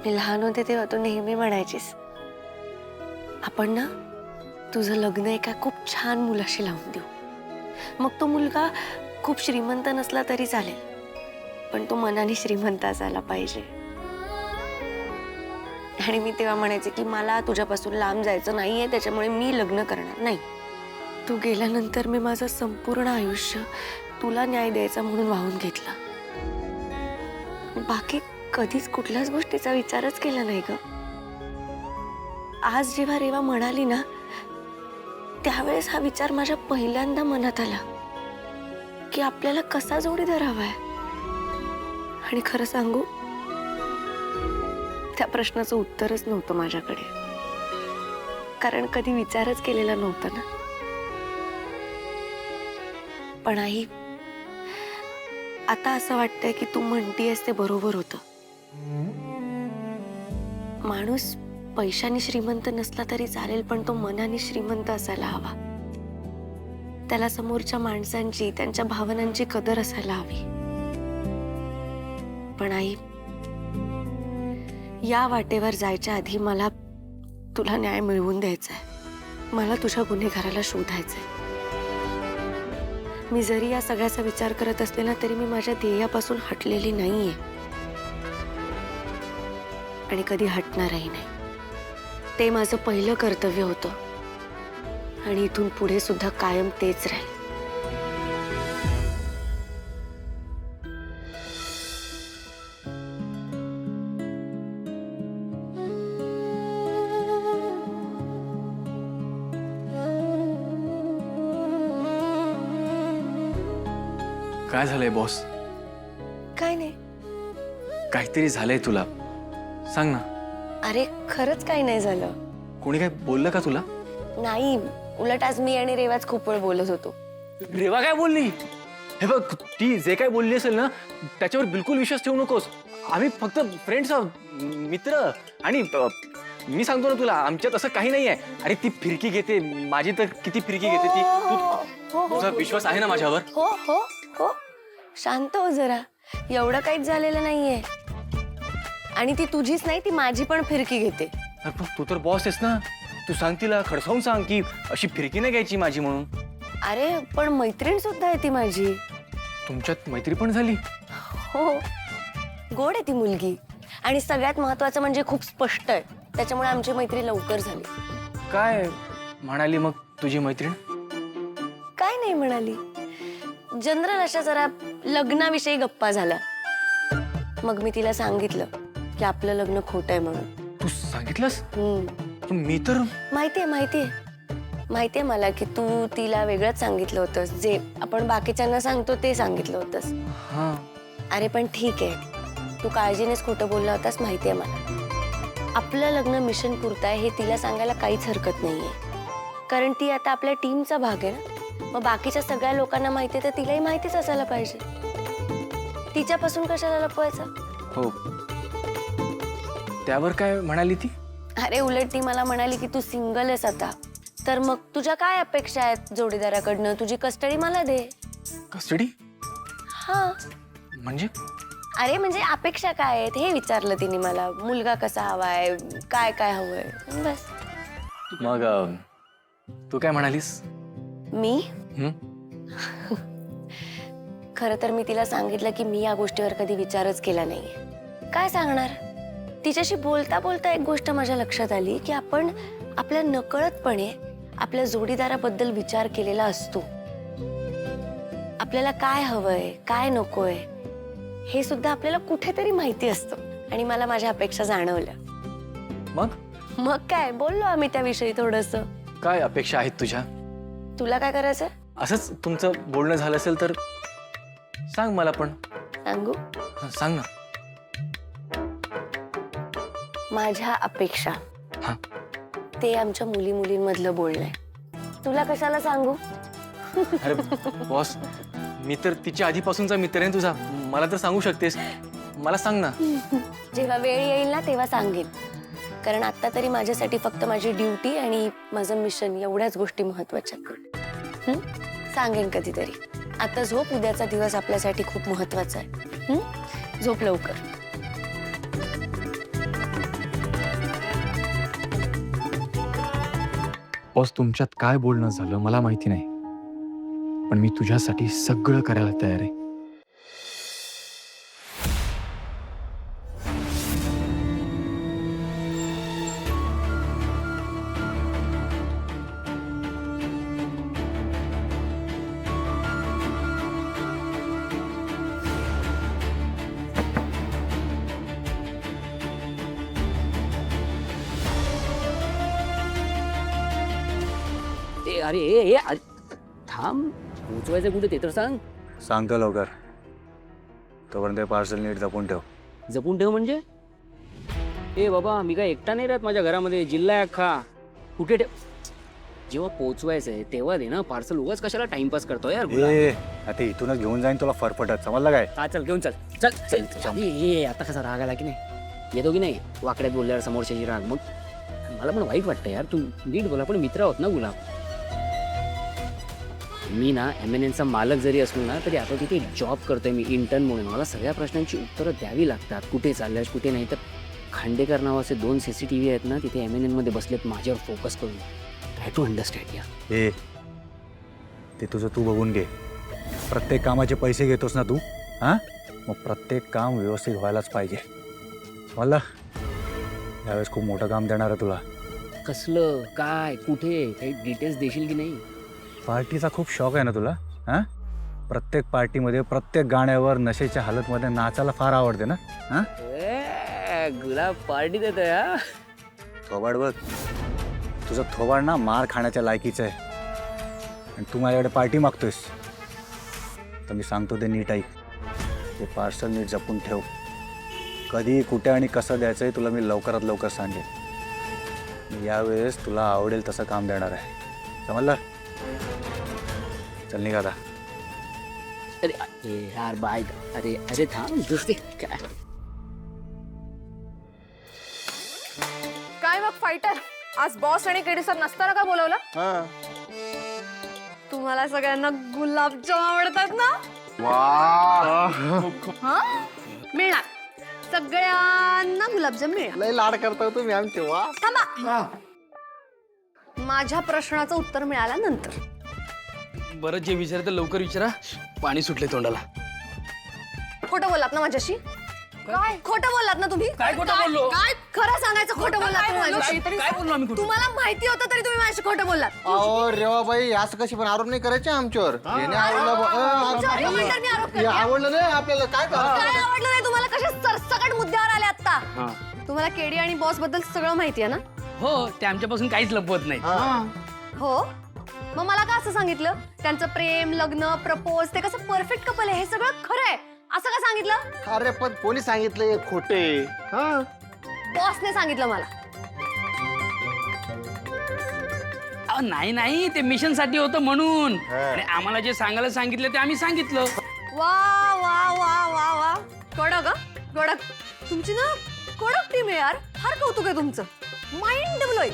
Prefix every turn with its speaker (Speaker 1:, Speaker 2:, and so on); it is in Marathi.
Speaker 1: मी लहान होते तेव्हा तू नेहमी म्हणायचीस, आपण ना तुझं लग्न एका खूप छान मुलाशी लावून देऊ. मग तो मुलगा खूप श्रीमंत नसला तरी चालेल, पण तो मनाने श्रीमंत असायला पाहिजे. आणि मी तेव्हा म्हणायचे की मला तुझ्यापासून लांब जायचं नाहीये, त्याच्यामुळे मी लग्न करणार नाही. तू गेल्यानंतर मी माझं संपूर्ण आयुष्य तुला न्याय द्यायचा म्हणून वाहून घेतलं. बाकी कधीच कुठल्याच गोष्टीचा विचारच केला नाही ग. आज जेव्हा रेवा म्हणाली ना, त्यावेळेस हा विचार माझ्या पहिल्यांदा मनात आला की आपल्याला कसा जोडीदार हवाय. आणि खरं सांगू, त्या प्रश्नाचं उत्तरच नव्हतं माझ्याकडे, कारण कधी विचारच केलेला नव्हता ना. पण आई, आता असं वाटतंय की तू म्हणतीयस ते बरोबर होतं. माणूस पैशाने श्रीमंत नसला तरी चालेल, पण तो मनाने श्रीमंत असायला हवा. त्याला समोरच्या माणसांची, त्यांच्या भावनांची कदर असायला हवी. पण आई, या वाटेवर जायच्या आधी मला तुला न्याय मिळवून द्यायचा आहे. मला तुझ्या गुन्हेगाराला शोधायचंय. मी जरी या सगळ्याचा विचार करत असले ना, तरी मी माझ्या ध्येयापासून हटलेली नाहीये आणि कधी हटणारही नाही. ते माझं पहिलं कर्तव्य होतं आणि इथून पुढे सुद्धा कायम तेच राहील.
Speaker 2: काय झालंय बॉस?
Speaker 1: काय नाही.
Speaker 2: काहीतरी झालंय तुला, सांग ना.
Speaker 1: अरे खरंच काही नाही झालं.
Speaker 2: कोणी काय बोललं का तुला?
Speaker 1: नाही, उलट आज मी आणि रेवाज खूप वेळ बोलत होतो.
Speaker 2: रेवा काय बोलली? हे बघ, ती जे काय बोलली असेल ना, त्याच्यावर बिलकुल विश्वास ठेवू नकोस. आम्ही फक्त फ्रेंड्स आहोत, मित्र. आणि मी सांगतो ना तुला, आमच्यात असं काही नाही आहे. अरे ती फिरकी घेते, माझी तर किती फिरकी घेते ती. तुझा विश्वास आहे ना माझ्यावर?
Speaker 1: हो हो हो, शांत हो जरा. एवढं काहीच झालेलं नाहीये. आणि ती तुझीच नाही, ती माझी पण फिरकी घेते.
Speaker 2: अरे पण तू तर बॉस आहेस ना, तू सांग तिला, खडसावून सांग की अशी फिरकी नाही घ्यायची माझी म्हणून.
Speaker 1: अरे पण मैत्रीण सुद्धा आहे ती माझी.
Speaker 2: तुमच्यात मैत्री पण झाली?
Speaker 1: हो, गोड आहे ती मुलगी. आणि सगळ्यात महत्वाचं म्हणजे खूप स्पष्ट आहे, त्याच्यामुळे आमची मैत्री लवकर झाली.
Speaker 2: काय म्हणाली मग तुझी मैत्रीण?
Speaker 1: काय नाही म्हणाली, जनरल अशा जरा लग्नाविषयी गप्पा झाला. मग मी तिला सांगितलं की आपलं लग्न खोटं आहे म्हणून.
Speaker 2: तू सांगितलंस? पण मी तर
Speaker 1: माहितीये मला की तू तिला वेगळंच सांगितलं होतंस. जे आपण बाकीच्यांना सांगतो ते सांगितलं होतंस.
Speaker 2: हां.
Speaker 1: अरे पण ठीक आहे, तू काळजीनेच खोटं बोलला होतास, माहितीये मला. आपलं लग्न मिशन पुरतं आहे हे तिला सांगायला काहीच हरकत नाहीये, कारण ती आता आपल्या टीमचा भाग आहे ना. मग बाकीच्या सगळ्या लोकांना माहिती आहे तर तिलाही माहितीच असायला पाहिजे. तिच्यापासून कशाला लपवायचं?
Speaker 2: हो. त्यावर काय म्हणाली ती?
Speaker 1: अरे उलट ती मला म्हणाली की तू सिंगल आहेस आता, तर मग तुझ्या काय अपेक्षा आहेत जोडीदाराकडनं? तुझी कस्टडी मला दे.
Speaker 2: कस्टडी?
Speaker 1: हा.
Speaker 2: म्हणजे?
Speaker 1: अरे म्हणजे अपेक्षा काय आहेत हे विचारलं तिने मला. मुलगा कसा हवाय, काय काय हवंय, बस.
Speaker 2: मग तू काय म्हणालीस?
Speaker 1: मी खरं तर मी तिला सांगितलं की मी या गोष्टीवर कधी विचारच केला नाहीये. काय सांगणार? तिच्याशी बोलता बोलता एक गोष्ट माझ्या लक्षात आली की आपण आपल्या नकळतपणे आपल्या जोडीदाराबद्दल विचार केलेला असतो. आपल्याला काय हवंय, काय नकोय हे सुद्धा आपल्याला कुठेतरी माहिती असतं. आणि मला माझ्या अपेक्षा जाणवल्या.
Speaker 2: मग
Speaker 1: काय बोललो आम्ही त्याविषयी थोडंसं.
Speaker 2: काय अपेक्षा आहेत तुझ्या?
Speaker 1: तुला काय करायचंय?
Speaker 2: असंच तुमचं बोलणं झालं असेल तर सांग मला पण.
Speaker 1: सांगू?
Speaker 2: सांग ना.
Speaker 1: माझ्या अपेक्षा
Speaker 2: हा.
Speaker 1: ते आमच्या मुलींमधलं बोलणं आहे. तुला कशाला सांगू?
Speaker 2: अरे बॉस, मी तर तिच्या आधीपासूनचा मित्र आहे तुझा, मला तर सांगू शकतेस. मला सांग ना.
Speaker 1: जेव्हा वेळ येईल ना तेव्हा सांगेन, कारण आता तरी माझ्यासाठी फक्त माझी ड्युटी आणि माझं मिशन एवढ्याच गोष्टी महत्वाच्या आहेत. सांगेन कधीतरी. आता झोप, उद्याचा दिवस आपल्यासाठी खूप महत्वाचा आहे. झोप लवकर.
Speaker 2: बॉस तुमच्यात काय बोलणं झालं मला माहिती नाही, पण मी तुझ्यासाठी सगळं करायला तयार आहे.
Speaker 3: ए अरे ए अरे थांब, पोचवायचं कुठे ते तर सांग.
Speaker 4: सांगतो लवकर. तोपर्यंत पार्सल नीट जपून ठेव.
Speaker 3: जपून ठेव म्हणजे? ए बाबा, मी काय एकटा नाही राहत माझ्या घरामध्ये, जिल्हा आहे अख्खा. कुठे ठेव? जेव्हा पोचवायचंय तेव्हा दे ना पार्सल. उगाच कशाला टाइमपास करतोय यार गुलाब?
Speaker 4: ए आता इथूनच घेऊन जाईन तुला फरफटत, समजलं काय?
Speaker 3: हा चल घेऊन चल चल चल चल. ए आता कसा राग आला की नाही? येतो की नाही वाकड्यात बोलल्यावर समोरच्याची राग? मग मला पण वाईट वाटतं यार. तू नीट बोला, पण मित्र आहोत ना गुलाब. मी ना MNNचा मालक जरी असलो ना तरी आता तिथे जॉब करतोय मी इंटर्न म्हणून. मला सगळ्या प्रश्नांची उत्तरं द्यावी लागतात. कुठे चालल्यास कुठे नाही. तर खांडेकर नावाचे 2 CCTV आहेत ना तिथे MNN मध्ये बसलेत माझ्यावर फोकस करून. ट्राय टू अंडरस्टँड या.
Speaker 4: ए ते तुझं तू बघून घे. प्रत्येक कामाचे पैसे घेतोस ना तू, हां? मग प्रत्येक काम व्यवस्थित व्हायलाच पाहिजे, समजलं? यावेळेस खूप मोठं काम देणार आहे तुला.
Speaker 3: कसलं काय कुठे काही डिटेल्स देशील की नाही?
Speaker 4: पार्टीचा खूप शौक आहे ना तुला, हां? प्रत्येक पार्टीमध्ये प्रत्येक गाण्यावर नशेच्या हालतमध्ये नाचायला फार आवडते ना, हां?
Speaker 3: गुलाब पार्टी देतोय हा.
Speaker 4: थोबाड बघ, तुझं थोबाड ना मार खाण्याच्या लायकीचं आहे आणि तू माझ्याकडे पार्टी मागतोयस. तर मी सांगतो ते नीट ऐक. ते पार्सल नीट जपून ठेव. कधी कुठे आणि कसं द्यायचं आहे तुला मी लवकरात लवकर सांगेन. यावेळेस तुला आवडेल तसं काम देणार आहे, समजलं? चल निघा आता.
Speaker 3: अरे अरे यार बाय. अरे अरे थांब दुसरी काय.
Speaker 5: काय मग फायटर, आज बॉस आणि केडी सर नसताना का बोलवलं? तुम्हाला सगळ्यांना गुलाबजाम आवडतात ना? हा? मिळणार, सगळ्यांना गुलाबजाम मिळणार.
Speaker 6: लय लाड करता तुम्ही आमचे. वा
Speaker 5: थांबा, माझ्या प्रश्नाचं उत्तर मिळाल्यानंतर.
Speaker 7: बरं जे विचारतं लवकर विचारा, पाणी सुटले तोंडाला.
Speaker 5: खोटं बोललात ना माझ्याशी? काय खोटं बोललात ना तुम्ही?
Speaker 7: काय खोटं बोललो?
Speaker 5: काय खरं सांगायचं? खोटं बोललात तुम्ही माझ्याशी?
Speaker 7: काय बोललो आम्ही?
Speaker 5: तुम्हाला माहिती होतं तरी तुम्ही माझ्याशी खोटं बोललात.
Speaker 6: अहो रेवाबाई, असं कशी पण आरोप नाही करायचे आमच्यावर. याने आवडलं
Speaker 5: तुमच्यावर म्हणतात मी आरोप करते.
Speaker 6: आवडलं नाही आपल्याला. काय
Speaker 5: काय आवडलं नाही तुम्हाला? कशा सरसकट मुद्द्यावर आले आता? तुम्हाला केडी आणि बॉस बद्दल सगळं माहिती आहे ना?
Speaker 7: हो, ते आमच्यापासून काहीच लपवत नाही.
Speaker 5: हो, मग मला का असं सांगितलं? त्यांचं प्रेम, लग्न, प्रपोज ते कसं परफेक्ट कपल आहे हे सगळं खरं आहे असं का सांगितलं?
Speaker 6: अरे पण कोणी सांगितले खोटे?
Speaker 5: बॉसने सांगितलं मला.
Speaker 7: अहो, नाही नाही, ते मिशन साठी होतं म्हणून. आणि आम्हाला जे सांगायला सांगितलं ते आम्ही सांगितलं.
Speaker 5: वा वा वा वा वा, कडक कडक. तुमची ना कडक टीम आहे यार. फार कौतुक आहे तुमचं. Mind blowing.